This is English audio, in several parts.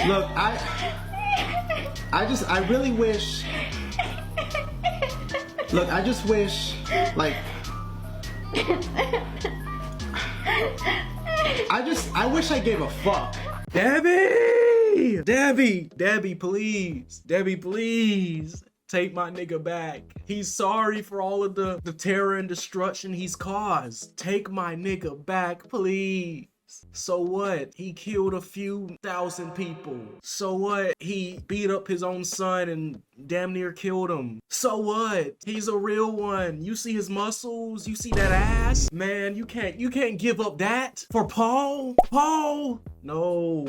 Look, I really wish. Look, I just wish, like, I wish I gave a fuck. Debbie, please, Debbie, please. Take my nigga back. He's sorry for all of the terror and destruction he's caused. Take my nigga back, please. So what? He killed a few thousand people. So what? He beat up his own son and damn near killed him. So what? He's a real one. You see his muscles? You see that ass? Man, you can't give up that for Paul? Paul? No,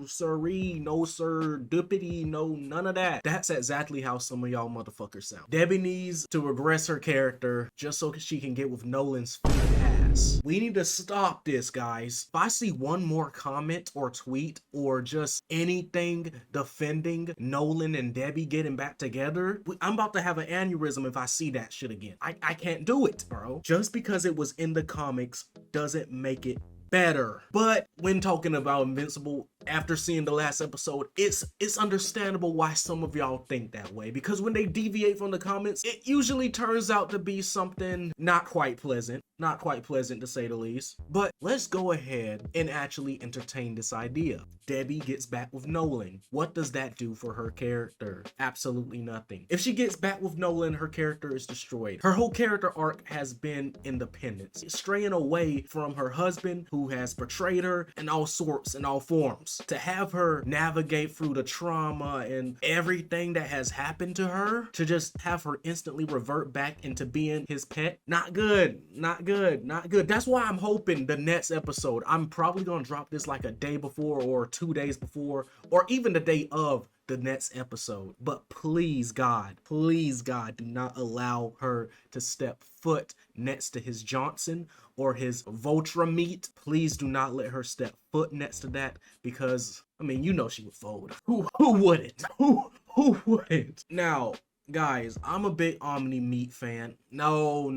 sirree, no sir, duppity, no, none of that. That's exactly how some of y'all motherfuckers sound. Debbie needs to regress her character just so she can get with Nolan's ass. We need to stop this, guys. If I see one more comment or tweet or just anything defending Nolan and Debbie getting back together, I'm about to have an aneurysm if I see that shit again. I can't do it, bro. Just because it was in the comics doesn't make it better. But when talking about Invincible, after seeing the last episode, it's understandable why some of y'all think that way, because when they deviate from the comments, it usually turns out to be something not quite pleasant to say the least. But let's go ahead and actually entertain this idea. Debbie gets back with Nolan. What does that do for her character? Absolutely nothing. If she gets back with Nolan, her character is destroyed. Her whole character arc has been independence, straying away from her husband who has betrayed her in all sorts and all forms. To have her navigate through the trauma and everything that has happened to her, to just have her instantly revert back into being his pet, not good. That's why I'm hoping the next episode, I'm probably gonna drop this like a day before or 2 days before or even the day of the next episode. But please God, do not allow her to step foot next to his Johnson or his Voltra meat. Please do not let her step foot next to that, because I mean, you know she would fold. Who wouldn't? Who wouldn't? Now, guys, I'm a big Omni Meat fan. No,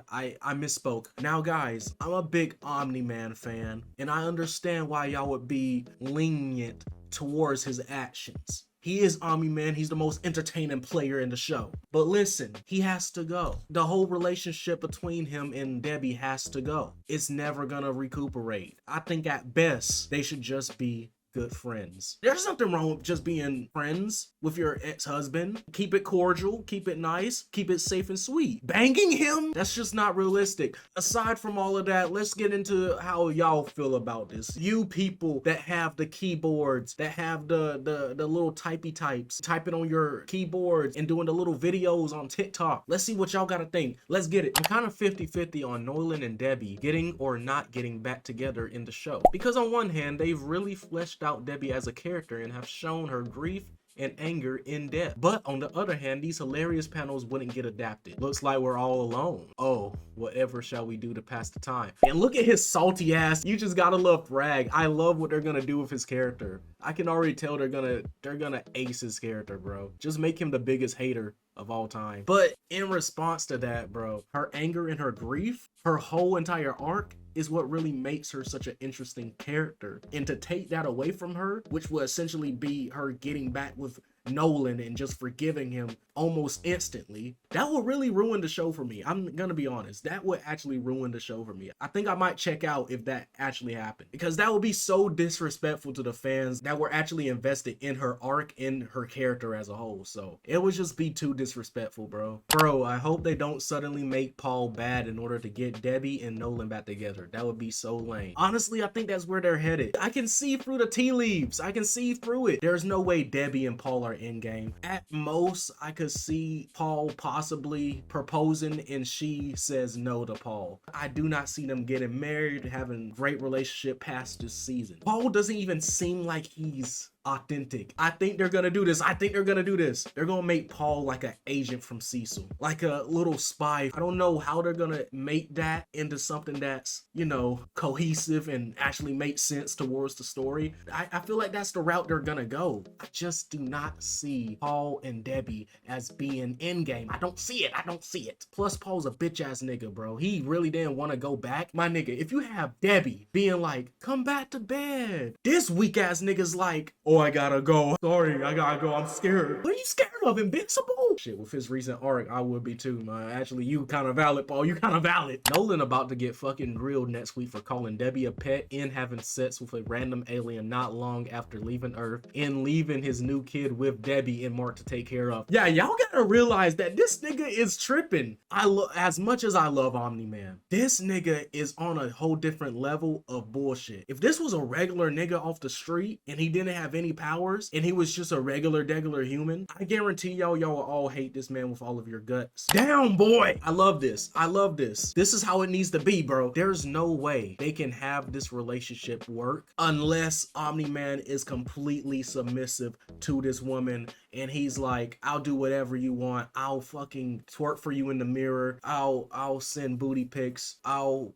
I misspoke. Now, guys, I'm a big Omni Man fan, and I understand why y'all would be lenient towards his actions. He is Omni-Man. He's the most entertaining player in the show. But listen, he has to go. The whole relationship between him and Debbie has to go. It's never gonna recuperate. I think at best, they should just be good friends. There's nothing wrong with just being friends with your ex-husband. Keep it cordial, keep it nice, keep it safe and sweet. Banging him? That's just not realistic. Aside from all of that, let's get into how y'all feel about this. You people that have the keyboards, that have the little typey types, typing on your keyboards and doing the little videos on TikTok. Let's see what y'all gotta think. Let's get it. I'm kind of 50-50 on Nolan and Debbie getting or not getting back together in the show. Because on one hand, they've really fleshed out Debbie as a character and have shown her grief and anger in depth. But on the other hand, these hilarious panels wouldn't get adapted. Looks like we're all alone. Oh, whatever shall we do to pass the time? And look at his salty ass. You just gotta love Bragg. I love what they're gonna do with his character. I can already tell they're gonna ace his character, bro. Just make him the biggest hater of all time. But in response to that, bro, her anger and her grief, her whole entire arc is what really makes her such an interesting character. And to take that away from her, which will essentially be her getting back with Nolan and just forgiving him almost instantly, that will really ruin the show for me. I'm gonna be honest, that would actually ruin the show for me. I think I might check out if that actually happened, because that would be so disrespectful to the fans that were actually invested in her arc, in her character as a whole. So it would just be too disrespectful, bro. I hope they don't suddenly make Paul bad in order to get Debbie and Nolan back together. That would be so lame. Honestly, I think that's where they're headed. I can see through the tea leaves. I can see through it. There's no way Debbie and Paul are in game. At most, I could see Paul possibly proposing and she says no to Paul. I do not see them getting married, having a great relationship past this season. Paul doesn't even seem like he's authentic. I think they're gonna do this. I think they're gonna do this. They're gonna make Paul like an agent from Cecil, like a little spy. I don't know how they're gonna make that into something that's, you know, cohesive and actually make sense towards the story. I feel like that's the route they're gonna go. I just do not see Paul and Debbie as being endgame. I don't see it. I don't see it. Plus, Paul's a bitch ass nigga, bro. He really didn't want to go back. My nigga, if you have Debbie being like, come back to bed, this weak ass nigga's like, oh, I gotta go. Sorry, I gotta go. I'm scared. What are you scared of? Invincible? Shit, with his recent arc, I would be too, man. Actually, you kind of valid, Paul. You kind of valid. Nolan about to get fucking grilled next week for calling Debbie a pet and having sex with a random alien not long after leaving Earth and leaving his new kid with Debbie and Mark to take care of. Yeah, y'all gotta realize that this nigga is tripping. As much as I love Omni-Man, this nigga is on a whole different level of bullshit. If this was a regular nigga off the street and he didn't have any powers and he was just a regular human, I guarantee y'all will all hate this man with all of your guts. Damn, boy. I love this. I love this. This is how it needs to be, bro. There's no way they can have this relationship work unless Omni-Man is completely submissive to this woman and he's like, I'll do whatever you want. I'll fucking twerk for you in the mirror. I'll send booty pics. I'll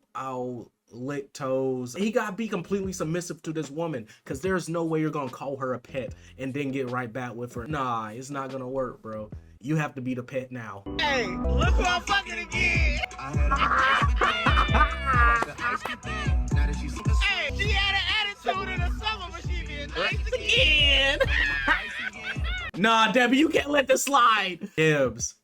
lick toes. He gotta be completely submissive to this woman, because there's no way you're gonna call her a pet and then get right back with her. Nah, it's not gonna work, bro. You have to be the pet now. Hey, look who I'm fucking again. Hey, she had an attitude in the summer, but she did nice again. Nah, Debbie, you can't let this slide. Debs.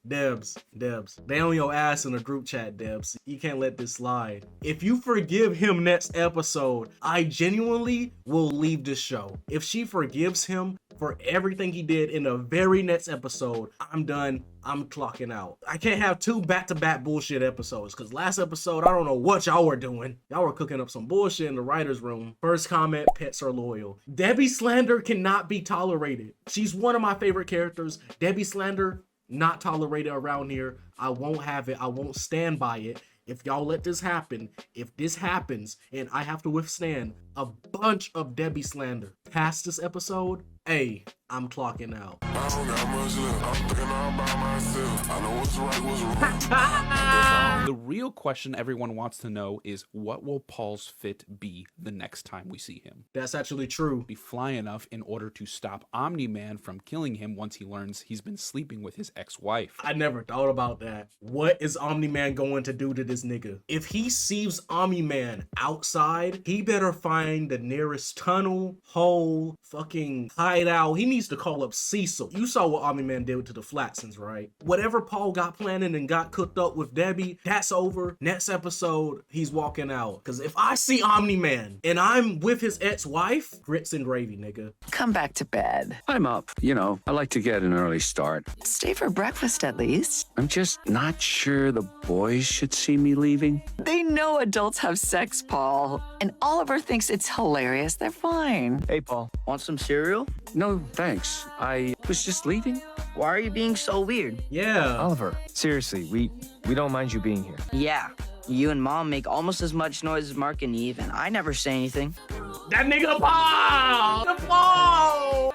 They on your ass in a group chat, Debs. You can't let this slide. If you forgive him next episode, I genuinely will leave this show. If she forgives him for everything he did in the very next episode, I'm done. I'm clocking out. I can't have two back-to-back bullshit episodes, because last episode, I don't know what y'all were doing. Y'all were cooking up some bullshit in the writer's room. First comment, pets are loyal. Debbie slander cannot be tolerated. She's one of my favorite characters. Debbie slander, not tolerated around here. I won't have it. I won't stand by it. If y'all let this happen, if this happens, and I have to withstand a bunch of Debbie slander past this episode, hey, I'm clocking out. I don't got much left. I'm thinking all by myself. I know what's right, what's wrong. The real question everyone wants to know is, what will Paul's fit be the next time we see him? That's actually true. Be fly enough in order to stop Omni-Man from killing him once he learns he's been sleeping with his ex-wife. I never thought about that. What is Omni-Man going to do to this nigga? If he sees Omni-Man outside, he better find the nearest tunnel, hole, fucking hideout. He needs to call up Cecil. You saw what Omni-Man did to the Flatsons, right? Whatever Paul got planning and got cooked up with Debbie, that's over. Next episode, he's walking out. Because if I see Omni-Man and I'm with his ex-wife, grits and gravy, nigga. Come back to bed. I'm up. You know, I like to get an early start. Stay for breakfast at least. I'm just not sure the boys should see me leaving. They know adults have sex, Paul. And Oliver thinks it's hilarious. They're fine. Hey, Paul, want some cereal? No, thanks. I was just leaving. Why are you being so weird? Yeah. Oliver, seriously, we don't mind you being here. Yeah, you and Mom make almost as much noise as Mark and Eve, and I never say anything. That nigga Paul! The Paul!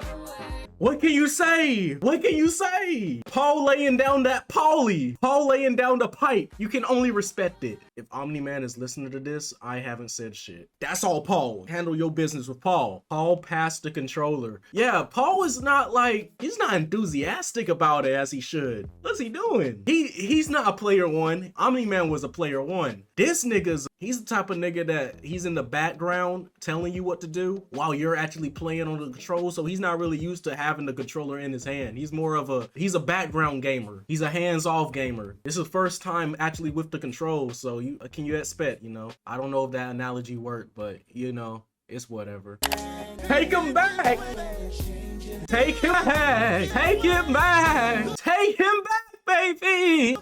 What can you say? What can you say? Paul laying down that Paulie. Paul laying down the pipe. You can only respect it. If Omni-Man is listening to this, I haven't said shit. That's all Paul. Handle your business with Paul. Paul passed the controller. Yeah, Paul is not like, he's not enthusiastic about it as he should. What's he doing? He's not a player one. Omni-Man was a player one. This nigga's, he's the type of nigga that he's in the background telling you what to do while you're actually playing on the controls. So he's not really used to having the controller in his hand. He's more of he's a background gamer. He's a hands-off gamer. This is the first time actually with the controls. So can you expect, you know? I don't know if that analogy worked, but you know, it's whatever. Take him back! Take him back! Take him back! Take him back, baby!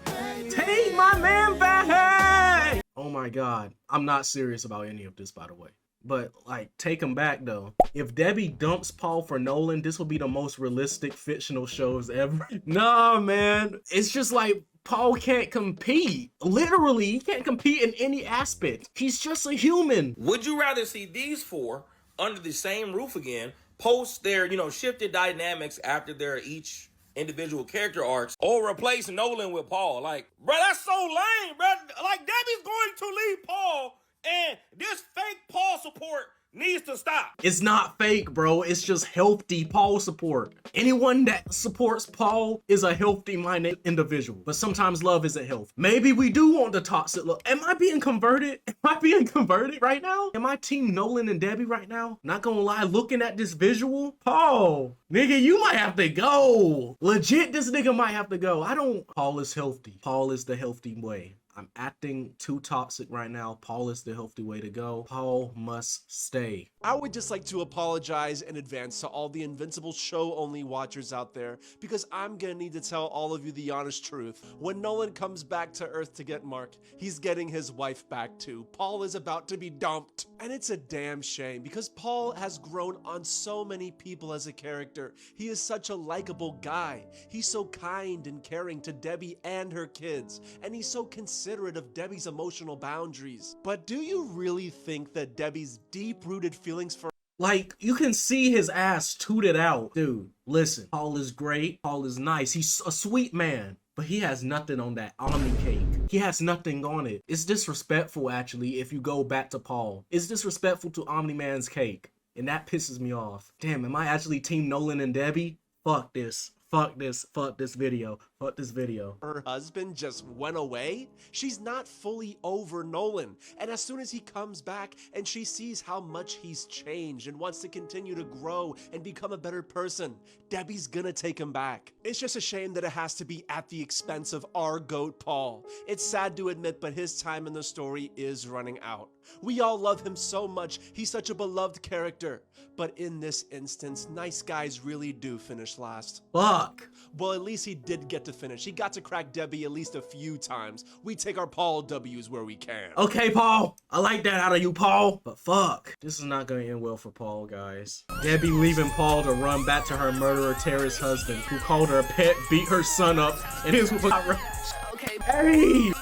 Take my man back! Oh my God. I'm not serious about any of this, by the way. But like, take him back though. If Debbie dumps Paul for Nolan, this will be the most realistic fictional shows ever. Nah, man. It's just like, Paul can't compete. Literally, he can't compete in any aspect. He's just a human. Would you rather see these four under the same roof again, post their, shifted dynamics after their each individual character arcs, or replace Nolan with Paul. Like, bro, that's so lame, bro. Like, Debbie's going to leave Paul, and this fake Paul support needs to stop. It's not fake, bro. It's just healthy Paul support. Anyone that supports Paul is a healthy-minded individual. But sometimes love isn't healthy. Maybe we do want the toxic love. Am I being converted? Am I being converted right now? Am I team Nolan and Debbie right now? Not gonna lie, looking at this visual, Paul, nigga, you might have to go. Legit, this nigga might have to go. Paul is healthy. Paul is the healthy way. I'm acting too toxic right now. Paul is the healthy way to go. Paul must stay. I would just like to apologize in advance to all the Invincible show-only watchers out there, because I'm gonna need to tell all of you the honest truth. When Nolan comes back to Earth to get Mark, he's getting his wife back too. Paul is about to be dumped. And it's a damn shame, because Paul has grown on so many people as a character. He is such a likable guy. He's so kind and caring to Debbie and her kids, and he's so considerate of Debbie's emotional boundaries. But do you really think that Debbie's deep-rooted feelings for Like, you can see his ass tooted out. Dude, listen, Paul is great. Paul is nice. He's a sweet man. But he has nothing on that Omni cake. He has nothing on it. It's disrespectful, actually, if you go back to Paul. It's disrespectful to Omni-Man's cake. And that pisses me off. Damn, am I actually team Nolan and Debbie? Fuck this. Fuck this. Fuck this video. Fuck this video. her husband just went away? She's not fully over Nolan. And as soon as he comes back and she sees how much he's changed and wants to continue to grow and become a better person, Debbie's gonna take him back. It's just a shame that it has to be at the expense of our GOAT Paul. It's sad to admit, but his time in the story is running out. We all love him so much. He's such a beloved character. But in this instance, nice guys really do finish last. Fuck. Well, at least he did get to finish. He got to crack Debbie at least a few times. We take our Paul W's where we can. Okay, Paul. I like that out of you, Paul. But fuck. This is not gonna end well for Paul, guys. Debbie leaving Paul to run back to her murderer terrorist husband, who called her a pet, beat her son up, and his okay, hey!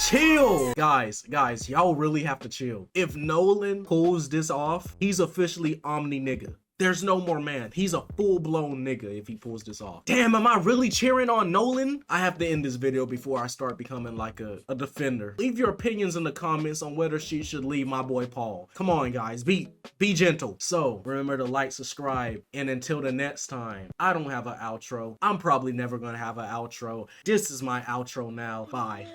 Chill! Guys, y'all really have to chill. If Nolan pulls this off, he's officially Omni nigga. There's no more man. He's a full-blown nigga if he pulls this off. Damn, am I really cheering on Nolan? I have to end this video before I start becoming like a defender. Leave your opinions in the comments on whether she should leave my boy Paul. Come on, guys. Be gentle. So, remember to like, subscribe, and until the next time, I don't have an outro. I'm probably never gonna have an outro. This is my outro now. Bye.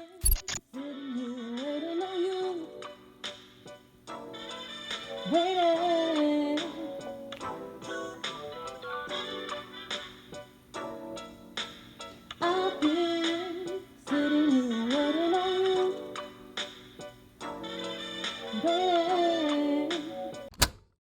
Waiting.